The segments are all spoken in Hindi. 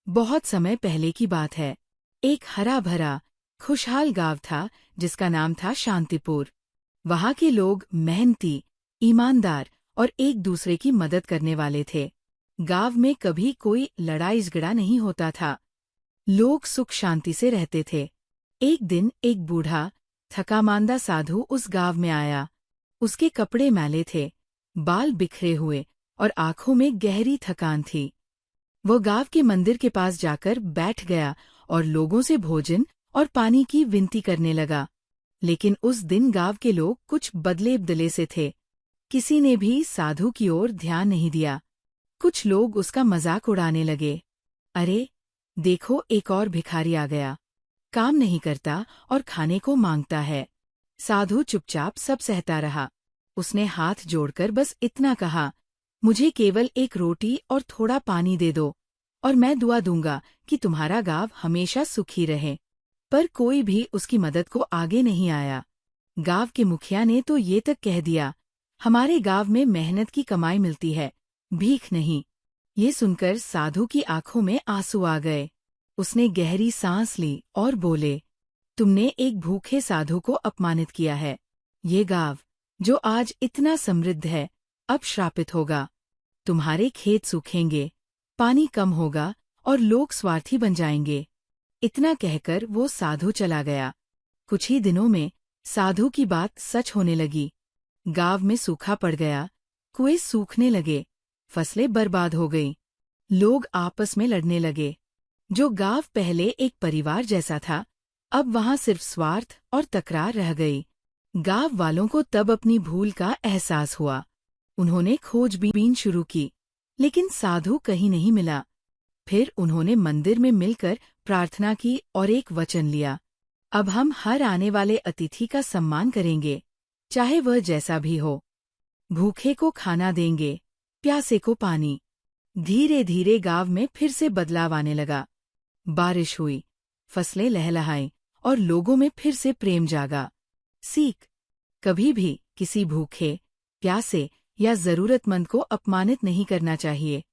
बहुत समय पहले की बात है। एक हरा भरा खुशहाल गांव था जिसका नाम था शांतिपुर। वहां के लोग मेहनती, ईमानदार और एक दूसरे की मदद करने वाले थे। गांव में कभी कोई लड़ाई झगड़ा नहीं होता था। लोग सुख शांति से रहते थे। एक दिन एक बूढ़ा थकामांदा साधु उस गांव में आया। उसके कपड़े मैले थे, बाल बिखरे हुए और आंखों में गहरी थकान थी। वो गांव के मंदिर के पास जाकर बैठ गया और लोगों से भोजन और पानी की विनती करने लगा। लेकिन उस दिन गांव के लोग कुछ बदले से थे। किसी ने भी साधु की ओर ध्यान नहीं दिया। कुछ लोग उसका मजाक उड़ाने लगे। अरे देखो, एक और भिखारी आ गया, काम नहीं करता और खाने को मांगता है। साधु चुपचाप सब सहता रहा। उसने हाथ जोड़कर बस इतना कहा, मुझे केवल एक रोटी और थोड़ा पानी दे दो और मैं दुआ दूंगा कि तुम्हारा गांव हमेशा सुखी रहे। पर कोई भी उसकी मदद को आगे नहीं आया। गांव के मुखिया ने तो ये तक कह दिया, हमारे गांव में मेहनत की कमाई मिलती है, भीख नहीं। ये सुनकर साधु की आंखों में आंसू आ गए। उसने गहरी सांस ली और बोले, तुमने एक भूखे साधु को अपमानित किया है। ये गांव जो आज इतना समृद्ध है, अब श्रापित होगा। तुम्हारे खेत सूखेंगे, पानी कम होगा और लोग स्वार्थी बन जाएंगे। इतना कहकर वो साधु चला गया। कुछ ही दिनों में साधु की बात सच होने लगी। गांव में सूखा पड़ गया, कुएं सूखने लगे, फसलें बर्बाद हो गईं। लोग आपस में लड़ने लगे। जो गांव पहले एक परिवार जैसा था, अब वहां सिर्फ स्वार्थ और तकरार रह गई। गांव वालों को तब अपनी भूल का एहसास हुआ। उन्होंने खोजबीन शुरू की, लेकिन साधु कहीं नहीं मिला। फिर उन्होंने मंदिर में मिलकर प्रार्थना की और एक वचन लिया, अब हम हर आने वाले अतिथि का सम्मान करेंगे, चाहे वह जैसा भी हो। भूखे को खाना देंगे, प्यासे को पानी। धीरे धीरे गांव में फिर से बदलाव आने लगा। बारिश हुई, फसलें लहलहाईं और लोगों में फिर से प्रेम जागा। सीख, कभी भी किसी भूखे, प्यासे या जरूरतमंद को अपमानित नहीं करना चाहिए।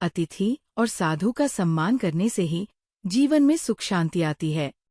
अतिथि और साधु का सम्मान करने से ही जीवन में सुख शांति आती है।